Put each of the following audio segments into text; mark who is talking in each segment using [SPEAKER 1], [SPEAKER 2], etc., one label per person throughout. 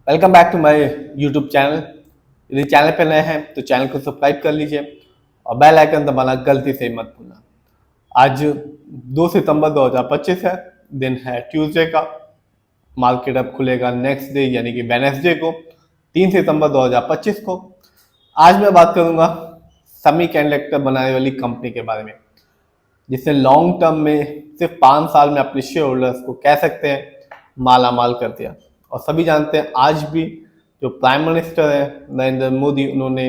[SPEAKER 1] Welcome back to my YouTube channel. यदि channel पे नए हैं तो चैनल को सब्सक्राइब कर लीजिए और बेल आइकन दबाना गलती से मत भूलना। आज 2 सितंबर 2025 है, दिन है ट्यूसडे का। मार्केट अब खुलेगा नेक्स्ट डे यानी कि वेडनेसडे को 3 सितंबर 2025 को। आज मैं बात करूंगा सेमीकंडक्टर बनाने वाली कंपनी के बारे में, जिसने लॉन्ग टर्म में सिर्फ 5 साल में अपने शेयर होल्डर्स को कह सकते हैं माला माल कर दिया। और सभी जानते हैं आज भी जो प्राइम मिनिस्टर है नरेंद्र मोदी, उन्होंने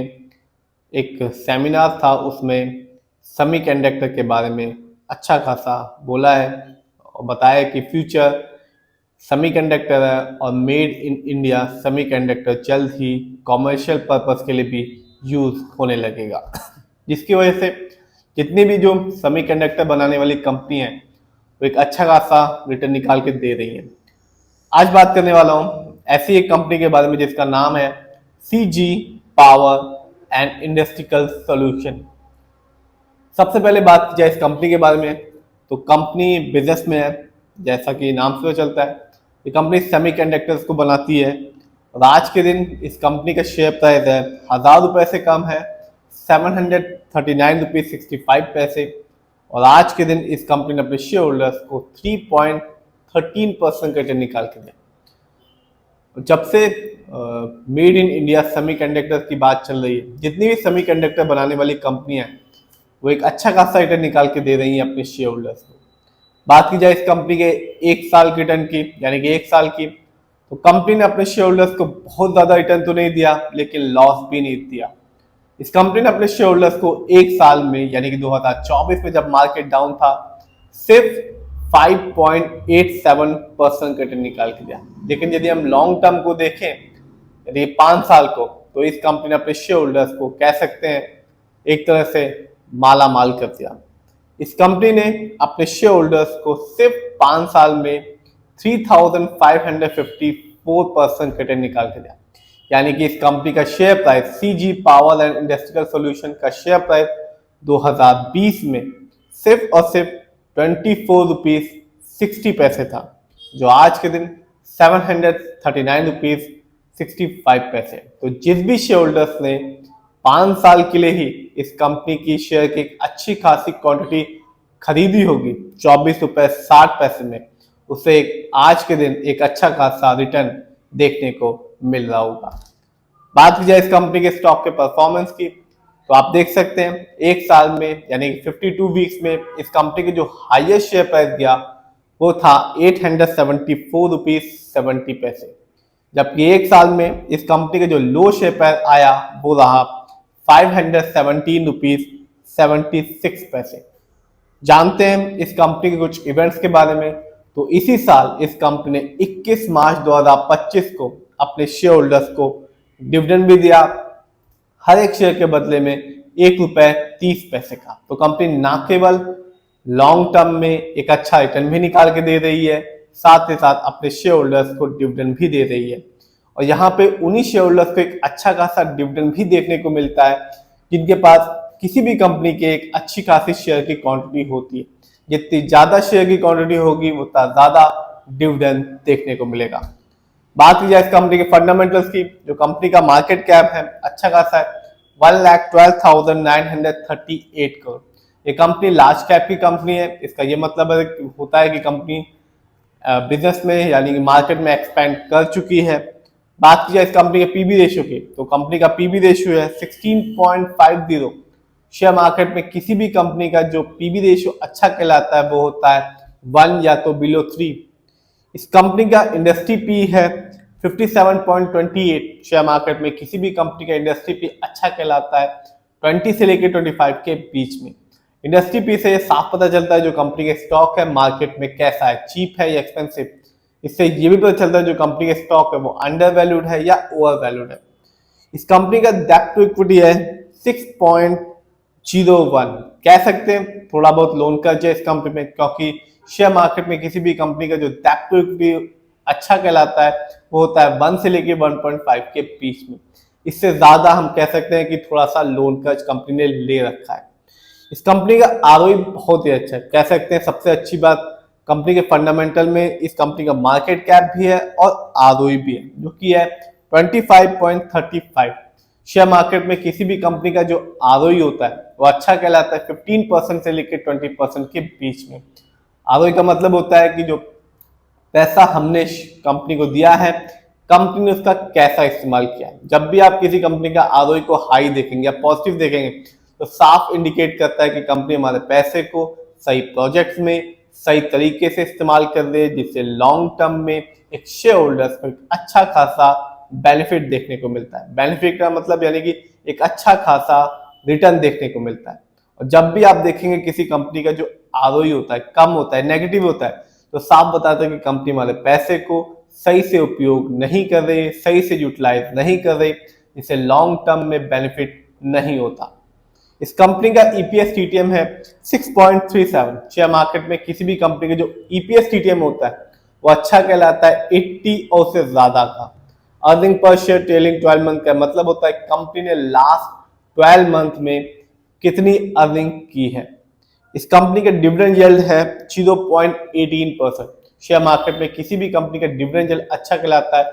[SPEAKER 1] एक सेमिनार था, उसमें सेमीकंडक्टर के बारे में अच्छा खासा बोला है और बताया कि फ्यूचर सेमीकंडक्टर है और मेड इन इंडिया सेमीकंडक्टर जल्द ही कॉमर्शियल पर्पस के लिए भी यूज होने लगेगा जिसकी वजह से जितनी भी जो सेमीकंडक्टर बनाने वाली कंपनी है वो एक अच्छा खासा रिटर्न निकाल के दे रही है। आज बात करने वाला हूं ऐसी एक कंपनी के बारे में जिसका नाम है CG power and industrial solution. सबसे पहले बात की जाए इस कंपनी के बारे में तो कंपनी बिजनेस में है, जैसा कि नाम से चलता है। ये कंपनी सेमीकंडक्टर्स को बनाती है और आज के दिन इस कंपनी का शेयर प्राइस है 1000 रुपये से कम है 739 रुपीज 65 पैसे। और आज के दिन इस कंपनी ने अपने शेयर होल्डर्स को 3.13% का रिटर्न निकाल के दिया। जब से मेड इन इंडिया सेमीकंडक्टर की बात चल रही है, जितनी भी सेमीकंडक्टर बनाने वाली कंपनियां हैं वो एक अच्छा खासा रिटर्न निकाल के दे रही हैं अपने शेयर होल्डर्स को। बात की जाए इस कंपनी के 1 साल के रिटर्न की, यानी कि 1 साल की, तो कंपनी ने अपने शेयर होल्डर्स को बहुत ज्यादा रिटर्न तो नहीं दिया लेकिन लॉस भी नहीं दिया। इस कंपनी ने अपने शेयर होल्डर्स को 1 साल में यानी कि 2024 में जब मार्केट डाउन था सिर्फ 5.87% का रिटर्न निकाल के दिया। लेकिन यदि हम लॉन्ग टर्म को देखें, यदि 5 साल को, तो इस कंपनी ने अपने शेयर होल्डर्स को कह सकते हैं एक तरह से माला माल कर दिया। इस कंपनी ने अपने शेयर होल्डर्स को सिर्फ 5 साल में 3554% का रिटर्न निकाल के दिया। यानी कि इस कंपनी का share price CG power and industrial solution का शेयर प्राइस 2020 में सिर्फ और सिर्फ 24 रुपीज 60 पैसे था, जो आज के दिन 739 रुपीज 65 पैसे। तो जिस भी शेयर होल्डर्स ने 5 साल के लिए ही इस कंपनी की शेयर की अच्छी खासी क्वांटिटी खरीदी होगी 24 रुपए 60 पैसे में, उसे आज के दिन एक अच्छा खासा रिटर्न देखने को मिल रहा होगा। बात की जाए इस कंपनी के स्टॉक के परफॉर्मेंस की, तो आप देख सकते हैं 1 साल में यानी 52 वीक्स में इस कंपनी के जो हाईएस्ट शेयर प्राइस गया वो था 874 रुपीज 70 पैसे, जबकि 1 साल में इस कंपनी के जो लो शेयर प्राइस आया वो रहा 517 रुपीज 76 पैसे। जानते हैं इस कंपनी के कुछ इवेंट्स के बारे में, तो इसी साल इस कंपनी ने 21 मार्च 2025 को अपने शेयर होल्डर्स को डिविडेंड भी दिया, हर एक शेयर के बदले में 1 रुपए 30 पैसे का। तो कंपनी ना केवल लॉन्ग टर्म में एक अच्छा रिटर्न भी निकाल के दे रही है, साथ ही साथ अपने शेयर होल्डर्स को डिविडेंड भी दे रही है। और यहाँ पे उन्हीं शेयर होल्डर्स को एक अच्छा खासा डिविडेंड भी देखने को मिलता है जिनके पास किसी भी कंपनी के एक अच्छी खासी शेयर की क्वांटिटी होती है। जितनी ज्यादा शेयर की क्वांटिटी होगी उतना ज्यादा डिविडेंड देखने को मिलेगा। बात की जाए इस कंपनी के फंडामेंटल्स की, जो कंपनी का मार्केट कैप है अच्छा खासा है 1,12,938 करोड़। ये कंपनी लार्ज कैप की कंपनी है। इसका ये मतलब होता है कि कंपनी बिजनेस में यानी कि मार्केट में एक्सपेंड कर चुकी है। बात की जाए इस कंपनी के पीबी रेशियो की, तो कंपनी का पीबी रेशियो है 16.50। शेयर मार्केट में किसी भी कंपनी का जो पीबी रेशियो अच्छा कहलाता है वो होता है 1 या तो बिलो 3। इस कंपनी का इंडस्ट्री पी है 57.28। शेयर मार्केट में किसी भी कंपनी का इंडस्ट्री पी अच्छा कहलाता है 20 से लेकर 25 के बीच में। इंडस्ट्री पी से साफ पता चलता है जो कंपनी के स्टॉक है मार्केट में कैसा है, चीप है या एक्सपेंसिव। इससे ये भी पता चलता है जो कंपनी के स्टॉक है वो अंडर वैल्यूड है या ओवर वैल्यूड है। इस कंपनी का डेब्ट टू इक्विटी है 6.01। कह सकते हैं थोड़ा बहुत लोन कर्ज है इस कंपनी में, क्योंकि शेयर मार्केट में किसी भी कंपनी का जो डेब्ट टू इक्विटी अच्छा कहलाता है वो होता है 1 से लेकर 1.5 के बीच में। इससे ज्यादा हम कह सकते हैं कि थोड़ा सा लोन कर्ज कंपनी ने ले रखा है। इस कंपनी का आरओई बहुत ही अच्छा है, कह सकते हैं सबसे अच्छी बात कंपनी के फंडामेंटल में इस कंपनी का मार्केट कैप भी है और आरओई भी है, जो कि है 25.35। शेयर मार्केट में किसी भी कंपनी का जो आरओई होता है वो अच्छा कहलाता है 15% से लेकर 20% के बीच में। आरओई का मतलब होता है कि जो पैसा हमने कंपनी को दिया है, कंपनी ने उसका कैसा इस्तेमाल किया है। जब भी आप किसी कंपनी का आरओई को हाई देखेंगे या पॉजिटिव देखेंगे तो साफ इंडिकेट करता है कि कंपनी हमारे पैसे को सही प्रोजेक्ट्स में सही तरीके से इस्तेमाल कर रही है, जिससे लॉन्ग टर्म में एक शेयर होल्डर्स को अच्छा खासा बेनिफिट देखने को मिलता है। बेनिफिट का मतलब यानी कि एक अच्छा खासा रिटर्न देखने को मिलता है। और जब भी आप देखेंगे किसी कंपनी का जो आरओई होता है कम होता है, नेगेटिव होता है, तो साफ बताता है कि कंपनी हमारे पैसे को सही से उपयोग नहीं कर रही, सही से यूटिलाइज नहीं कर रही, जिससे लॉन्ग टर्म में बेनिफिट नहीं होता। इस कंपनी का ईपीएस टीटीएम है 6.37। शेयर मार्केट में किसी भी कंपनी का जो ईपीएस टीटीएम होता है वो अच्छा कहलाता है 80 और से ज्यादा का। Earning per share trailing 12 month का मतलब होता है कंपनी ने लास्ट 12 मंथ में कितनी अर्निंग की है। इस कंपनी का डिविडेंड यील्ड है 0.18%। शेयर मार्केट में किसी भी कंपनी का डिविडेंड यील्ड अच्छा कहलाता है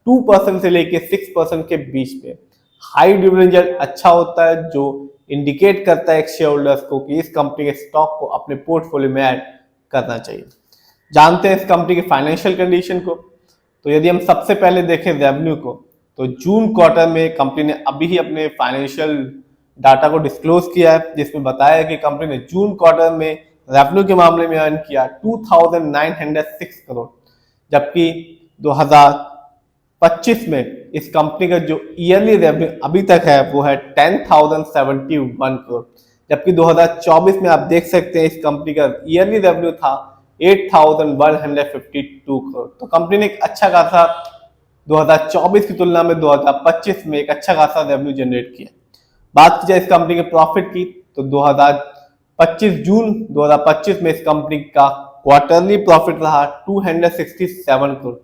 [SPEAKER 1] 2% से लेके 6% के बीच में। हाई डिविडेंड यील्ड अच्छा होता है जो इंडिकेट करता है एक शेयर होल्डर्स को कि इस कंपनी के स्टॉक को अपने पोर्टफोलियो में ऐड करना चाहिए। जानते हैं इस कंपनी की फाइनेंशियल कंडीशन को। तो यदि हम सबसे पहले देखें रेवेन्यू को, तो जून क्वार्टर में कंपनी ने अभी ही अपने फाइनेंशियल डाटा को डिस्क्लोज किया है, जिसमें बताया कि कंपनी ने जून क्वार्टर में रेवेन्यू के मामले में अर्न किया 2906 करोड़, जबकि 2025 में इस कंपनी का जो ईयरली रेवेन्यू अभी तक है वो है 10,071 करोड़, जबकि 2024 में आप देख सकते हैं इस कंपनी का ईयरली रेवेन्यू था 8,152 करोड़। तो कंपनी ने एक अच्छा खासा 2024 की तुलना में 2025 में एक अच्छा खासा रेवेन्यू जनरेट किया। बात की जाए इस कंपनी के प्रॉफिट की, तो जून 2025 में इस कंपनी का क्वार्टरली प्रॉफिट रहा 267 करोड़,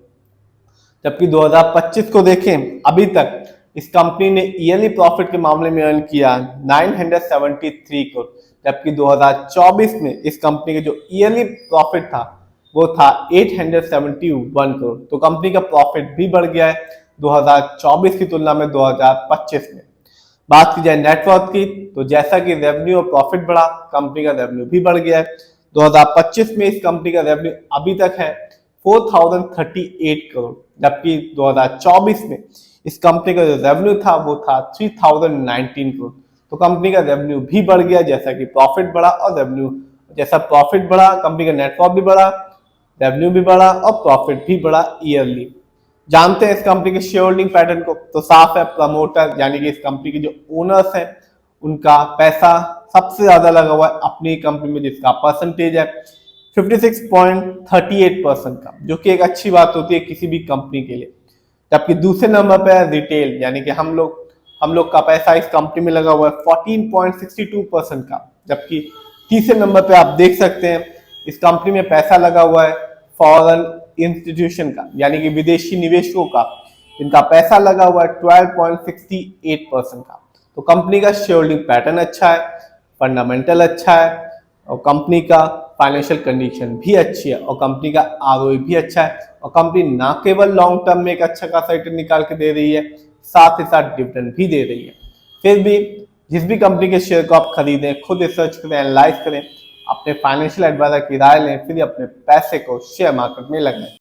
[SPEAKER 1] जबकि 2025 को देखें अभी तक इस कंपनी ने ईयरली प्रॉफिट के मामले में अर्न किया 973 करोड़, जबकि 2024 में इस कंपनी का जो ईयरली प्रॉफिट था वो था 871 करोड़। तो कंपनी का प्रॉफिट भी बढ़ गया है 2024 की तुलना में 2025 में। बात की जाए नेटवर्थ की, तो जैसा कि रेवेन्यू और प्रॉफिट बढ़ा, कंपनी का रेवेन्यू भी बढ़ गया है। 2025 में इस कंपनी का रेवेन्यू अभी तक है 4038 करोड़, जबकि 2024 में इस कंपनी का जो रेवेन्यू था वो था 3019 करोड़। तो कंपनी का रेवेन्यू भी बढ़ गया जैसा कि प्रॉफिट बढ़ा, और रेवेन्यू जैसा प्रॉफिट बढ़ा कंपनी का नेटवर्थ भी बढ़ा, रेवेन्यू भी बढ़ा और प्रॉफिट भी बढ़ा ईयरली। जानते हैं इस कंपनी के शेयर होल्डिंग पैटर्न को, तो साफ है प्रमोटर यानी कि इस कंपनी के जो ओनर्स हैं उनका पैसा सबसे ज्यादा लगा हुआ है अपनी कंपनी में, जिसका परसेंटेज है 56.38% का, जो कि एक अच्छी बात होती है किसी भी कंपनी के लिए। जबकि दूसरे नंबर पे है रिटेल, यानी कि हम लोग का पैसा इस कंपनी में लगा हुआ है 14.62% का, जबकि तीसरे नंबर पे आप देख सकते हैं इस कंपनी में पैसा लगा हुआ है फॉरेन इंस्टीट्यूशन का, यानी कि विदेशी निवेशकों का, जिनका पैसा लगा हुआ है 12.68% का। तो कंपनी का शेयर होल्डिंग पैटर्न अच्छा है, फंडामेंटल अच्छा है, और कंपनी का फाइनेंशियल कंडीशन भी अच्छी है, और कंपनी का आरओई भी अच्छा है, और कंपनी ना केवल लॉन्ग टर्म में एक अच्छा खासा रिटर्न निकाल के दे रही है, साथ ही साथ डिविडेंड भी दे रही है। फिर भी जिस भी कंपनी के शेयर को आप खरीदें, खुद रिसर्च करें, एनालाइज करें, अपने फाइनेंशियल एडवाइजर की राय लें, फिर अपने पैसे को शेयर मार्केट में लगाएं।